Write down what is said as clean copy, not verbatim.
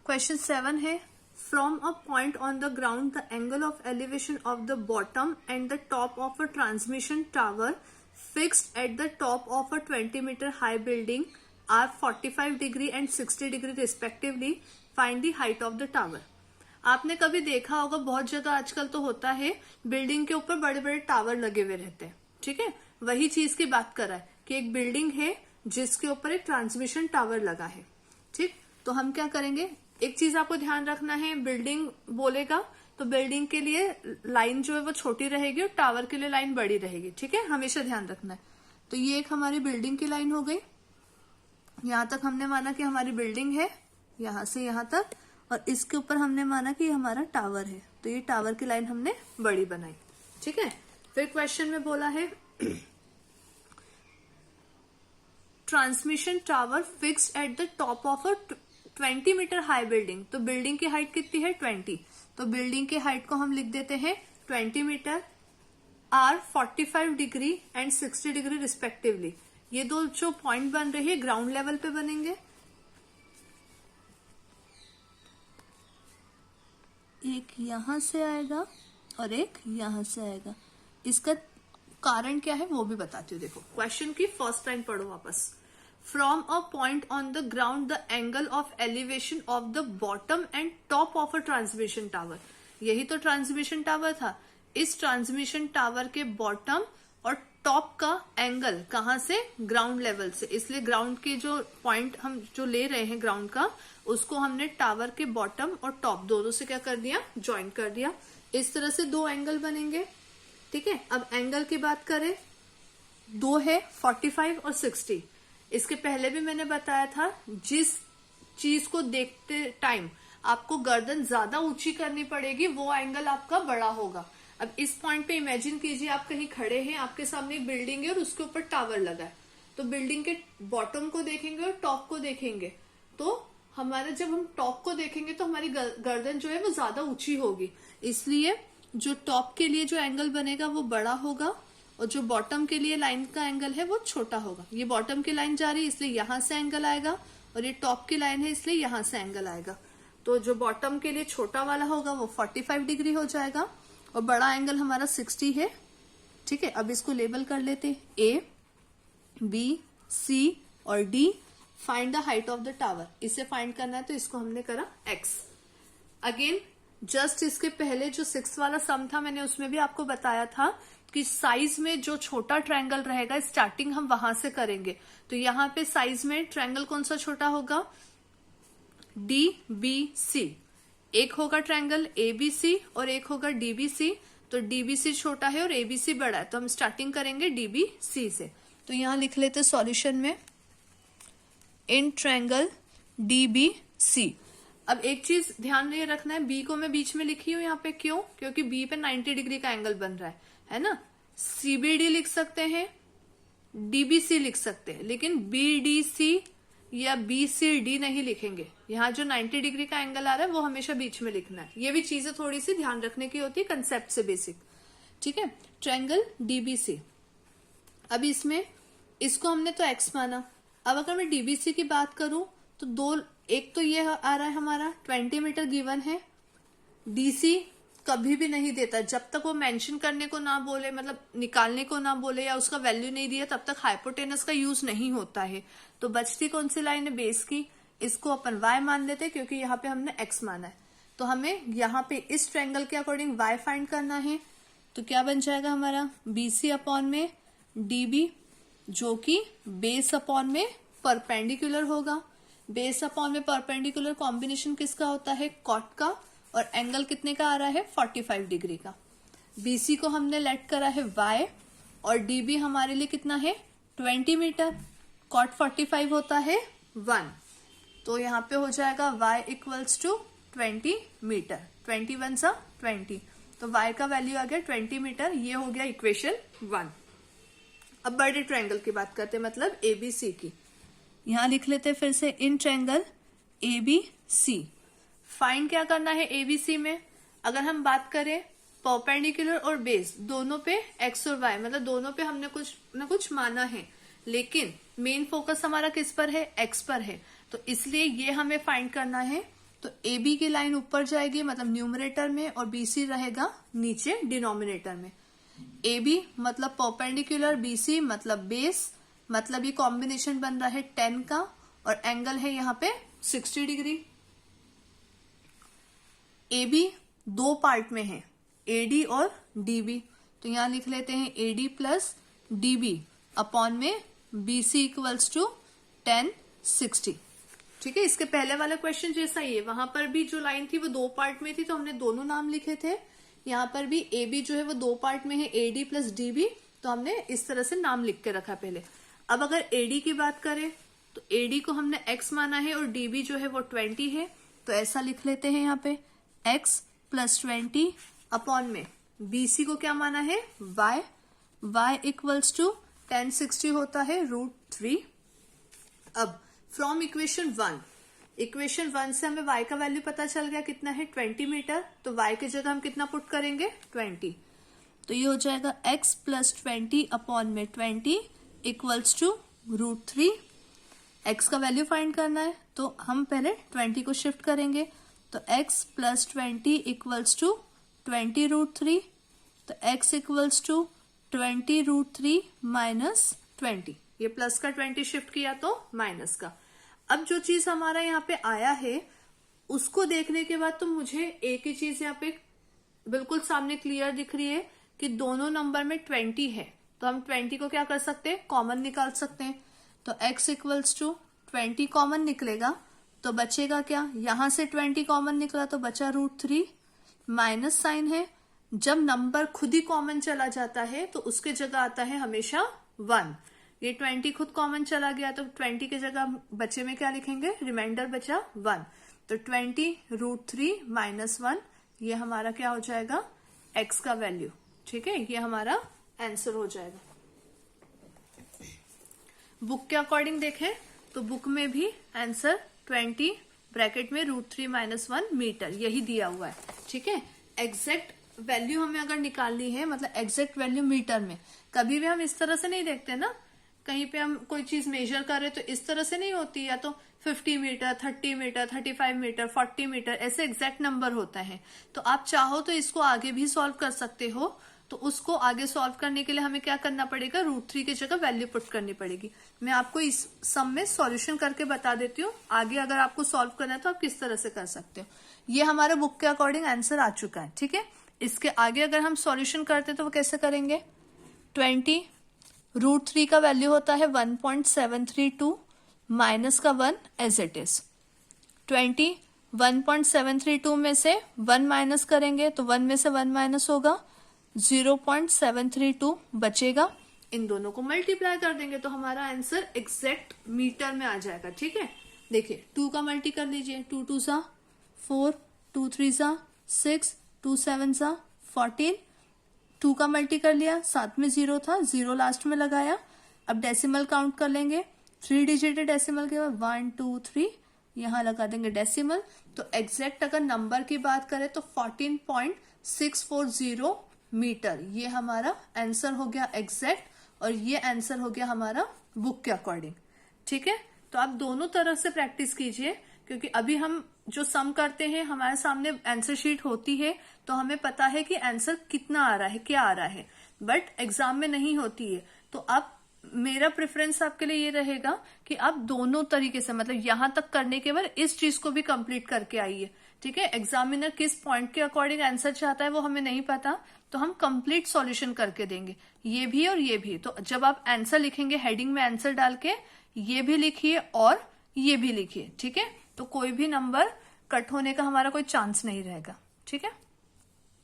Question 7 है, from a point on the ground the angle of elevation of the bottom and the top of a transmission tower fixed at the top of a 20 meter high building are 45 degree and 60 degree respectively, find the height of the tower. आपने कभी देखा होगा, बहुत जगह आजकल तो होता है, बिल्डिंग के ऊपर बड़े बड़े टावर लगे हुए रहते हैं। ठीक है, वही चीज की बात कर रहा है कि एक बिल्डिंग है जिसके ऊपर एक ट्रांसमिशन टावर लगा है। ठीक, तो हम क्या करेंगे, एक चीज आपको ध्यान रखना है, बिल्डिंग बोलेगा तो बिल्डिंग के लिए लाइन जो है वो छोटी रहेगी और टावर के लिए लाइन बड़ी रहेगी। ठीक है, हमेशा ध्यान रखना है। तो ये एक हमारी बिल्डिंग की लाइन हो गई, यहां तक हमने माना कि हमारी बिल्डिंग है, यहां से यहां तक, और इसके ऊपर हमने माना कि हमारा टावर है, तो ये टावर की लाइन हमने बड़ी बनाई। ठीक है, फिर क्वेश्चन में बोला है transmission tower fixed at the top of a 20 meter high building. तो बिल्डिंग की हाइट कितनी है, 20। तो बिल्डिंग की हाइट को हम लिख देते हैं 20 meter, are 45 degree and 60 degree respectively. ये दो जो पॉइंट बन रहे हैं ग्राउंड लेवल पे बनेंगे, एक यहां से आएगा और एक यहां से आएगा। इसका कारण क्या है वो भी बताती हूँ। देखो क्वेश्चन की फर्स्ट लाइन पढ़ो वापस। From a point on the ground the angle of elevation of the bottom and top of a transmission tower. यही तो ट्रांसमिशन टावर था। इस ट्रांसमिशन टावर के बॉटम और टॉप का एंगल कहां से, ग्राउंड लेवल से। इसलिए ग्राउंड के जो पॉइंट हम जो ले रहे हैं ग्राउंड का, उसको हमने टावर के बॉटम और टॉप दोनों से क्या कर दिया, ज्वाइन कर दिया। इस तरह से दो एंगल बनेंगे। ठीक है, अब एंगल की बात करें, दो है 45 और 60। इसके पहले भी मैंने बताया था, जिस चीज को देखते टाइम आपको गर्दन ज्यादा ऊंची करनी पड़ेगी वो एंगल आपका बड़ा होगा। अब इस पॉइंट पे इमेजिन कीजिए आप कहीं खड़े हैं, आपके सामने एक बिल्डिंग है और उसके ऊपर टावर लगा है। तो बिल्डिंग के बॉटम को देखेंगे और टॉप को देखेंगे, तो हमारा जब हम टॉप को देखेंगे तो हमारी गर्दन जो है वो ज्यादा ऊंची होगी। इसलिए जो टॉप के लिए जो एंगल बनेगा वो बड़ा होगा और जो बॉटम के लिए लाइन का एंगल है वो छोटा होगा। ये बॉटम की लाइन जा रही है इसलिए यहां से एंगल आएगा, और ये टॉप की लाइन है इसलिए यहां से एंगल आएगा। तो जो बॉटम के लिए छोटा वाला होगा वो 45 डिग्री हो जाएगा और बड़ा एंगल हमारा 60 है। ठीक है, अब इसको लेबल कर लेते, ए, बी, सी और D. Find the height of the tower, इसे फाइंड करना है तो इसको हमने करा एक्स। अगेन जस्ट इसके पहले जो 6 वाला सम था मैंने उसमें भी आपको बताया था कि साइज में जो छोटा ट्रायंगल रहेगा स्टार्टिंग हम वहां से करेंगे। तो यहाँ पे साइज में ट्रायंगल कौन सा छोटा होगा, डी बी सी। एक होगा ट्रायंगल ए बी सी और एक होगा डी बी सी। तो डी बी सी छोटा है और ए बी सी बड़ा है, तो हम स्टार्टिंग करेंगे डी बी सी से। तो यहां लिख लेते सॉल्यूशन में, in triangle D B C. अब एक चीज ध्यान में रखना है, बी को मैं बीच में लिखी हूं यहाँ पे, क्यों, क्योंकि बी पे 90 डिग्री का एंगल बन रहा है ना। सीबीडी लिख सकते हैं, डीबीसी लिख सकते हैं, लेकिन बीडीसी या बीसीडी नहीं लिखेंगे। यहाँ जो 90 डिग्री का एंगल आ रहा है वो हमेशा बीच में लिखना है। ये भी चीजें थोड़ी सी ध्यान रखने की होती है, कंसेप्ट से बेसिक। ठीक है, ट्रायंगल डीबीसी। अब इसमें इसको हमने तो एक्स माना। अब अगर मैं डीबीसी की बात करूं तो दो, एक तो ये आ रहा है हमारा 20 मीटर गिवन है। डीसी कभी भी नहीं देता जब तक वो मेंशन करने को ना बोले, मतलब निकालने को ना बोले या उसका वैल्यू नहीं दिया, तब तक हाइपोटेनस का यूज नहीं होता है। तो बचती कौन सी लाइन है, बेस की, इसको अपन y मान लेते हैं क्योंकि यहाँ पे हमने x माना है। तो हमें यहाँ पे इस ट्रायंगल के अकॉर्डिंग y फाइंड करना है। तो क्या बन जाएगा हमारा, BC अपॉन में DB, जो कि बेस अपॉन में परपेंडिकुलर होगा। बेस अपॉन में परपेंडिकुलर कॉम्बिनेशन किसका होता है, कॉट का, और एंगल कितने का आ रहा है, 45 डिग्री का। BC को हमने लेट करा है y और DB हमारे लिए कितना है, 20 मीटर। कॉट 45 होता है 1, तो यहाँ पे हो जाएगा y इक्वल्स टू 20 मीटर। 21 सा 20, तो y का वैल्यू आ गया 20 मीटर। ये हो गया इक्वेशन 1। अब बड़े ट्रायंगल की बात करते हैं, मतलब ABC की। यहां लिख लेते फिर से, इन ट्रायंगल ABC। फाइंड क्या करना है ABC में, अगर हम बात करें परपेंडिकुलर और बेस दोनों पे x और y, मतलब दोनों पे हमने कुछ न कुछ माना है, लेकिन मेन फोकस हमारा किस पर है, x पर है। तो इसलिए ये हमें फाइंड करना है तो ए बी की लाइन ऊपर जाएगी मतलब न्यूमरेटर में, और बी सी रहेगा नीचे डिनोमिनेटर में। ए बी मतलब परपेंडिकुलर, बी सी मतलब बेस, मतलब ये कॉम्बिनेशन बन रहा है 10 का, और एंगल है यहाँ पे 60 डिग्री। ए बी दो पार्ट में है, ए डी और डी बी, तो यहां लिख लेते हैं A D plus D B upon में बी सी इक्वल्स टू 10 60। ठीक है, इसके पहले वाला क्वेश्चन जैसा ही है, वहां पर भी जो लाइन थी वो दो पार्ट में थी तो हमने दोनों नाम लिखे थे। यहाँ पर भी ए बी जो है वो दो पार्ट में है, A D plus D B, तो हमने इस तरह से नाम लिख के रखा पहले। अब अगर ए डी की बात करें तो ए डी को हमने x माना है और डी बी जो है वो 20 है, तो ऐसा लिख लेते हैं यहाँ पे x प्लस 20 अपॉन में बी सी को क्या माना है y इक्वल्स टू 10 60 होता है √3। अब फ्रॉम इक्वेशन 1 से हमें y का वैल्यू पता चल गया कितना है 20 मीटर, तो y की जगह हम कितना पुट करेंगे 20, तो ये हो जाएगा x प्लस 20 अपॉन में 20 इक्वल्स टू √3। x का वैल्यू फाइंड करना है तो हम पहले 20 को शिफ्ट करेंगे, तो x प्लस 20 इक्वल्स टू 20√3, तो x इक्वल्स टू 20√3 माइनस 20, ये प्लस का 20 शिफ्ट किया तो माइनस का। अब जो चीज हमारा यहाँ पे आया है उसको देखने के बाद तो मुझे एक ही चीज यहाँ पे बिल्कुल सामने क्लियर दिख रही है कि दोनों नंबर में 20 है, तो हम 20 को क्या कर सकते हैं, कॉमन निकाल सकते हैं। तो x इक्वल्स टू 20 कॉमन निकलेगा तो बचेगा क्या, यहां से 20 कॉमन निकला तो बचा √3, माइनस साइन है। जब नंबर खुद ही कॉमन चला जाता है तो उसके जगह आता है हमेशा 1। ये 20 खुद कॉमन चला गया तो 20 की जगह बचे में क्या लिखेंगे, रिमाइंडर बचा 1, तो 20√3 माइनस 1, ये हमारा क्या हो जाएगा x का वैल्यू। ठीक है, ये हमारा आंसर हो जाएगा। बुक के अकॉर्डिंग देखें तो बुक में भी आंसर 20 ब्रैकेट में √3 माइनस 1 मीटर यही दिया हुआ है। ठीक है, एग्जैक्ट वैल्यू हमें अगर निकालनी है, मतलब एग्जैक्ट वैल्यू मीटर में, कभी भी हम इस तरह से नहीं देखते ना, कहीं पे हम कोई चीज मेजर कर रहे तो इस तरह से नहीं होती, या तो 50 मीटर 30 मीटर 35 मीटर 40 मीटर ऐसे एग्जैक्ट नंबर होता है। तो आप चाहो तो इसको आगे भी सॉल्व कर सकते हो, तो उसको आगे सॉल्व करने के लिए हमें क्या करना पड़ेगा, √3 की जगह वैल्यू पुट करनी पड़ेगी। मैं आपको इस सम में सॉल्यूशन करके बता देती हूँ, आगे अगर आपको सॉल्व करना है तो आप किस तरह से कर सकते हो। ये हमारे बुक के अकॉर्डिंग आंसर आ चुका है। ठीक है, इसके आगे अगर हम सॉल्यूशन करते हैं तो वो कैसे करेंगे, 20 √3 का वैल्यू होता है 1.732 माइनस का 1 एज इट इज। 20 1.732 में से 1 माइनस करेंगे तो 1 में से 1 माइनस होगा, 0.732 बचेगा, इन दोनों को मल्टीप्लाई कर देंगे तो हमारा आंसर एग्जैक्ट मीटर में आ जाएगा। ठीक है, देखिए 2 का मल्टी कर लीजिए, 2 2 सा 4, 2 3 सा 6, 2 7 सा 14, 2 का मल्टी कर लिया, साथ में 0 था, 0 लास्ट में लगाया। अब डेसिमल काउंट कर लेंगे, 3 डिजिटेड डेसिमल के बाद 1 2 3 यहां लगा देंगे डेसिमल, तो एग्जैक्ट अगर नंबर की बात करें तो 14.640 मीटर, ये हमारा आंसर हो गया एग्जैक्ट, और ये आंसर हो गया हमारा बुक के अकॉर्डिंग। ठीक है, तो आप दोनों तरफ से प्रैक्टिस कीजिए, क्योंकि अभी हम जो सम करते हैं हमारे सामने आंसर शीट होती है तो हमें पता है कि आंसर कितना आ रहा है, क्या आ रहा है, बट एग्जाम में नहीं होती है। तो आप, मेरा प्रेफरेंस आपके लिए ये रहेगा कि आप दोनों तरीके से, मतलब यहां तक करने के बाद इस चीज को भी कंप्लीट करके आइए। ठीक है, एग्जामिनर किस पॉइंट के अकॉर्डिंग आंसर चाहता है वो हमें नहीं पता, तो हम कंप्लीट सॉल्यूशन करके देंगे, ये भी और ये भी। तो जब आप आंसर लिखेंगे हेडिंग में आंसर डाल के ये भी लिखिए और ये भी लिखिए। ठीक है, तो कोई भी नंबर कट होने का हमारा कोई चांस नहीं रहेगा। ठीक है।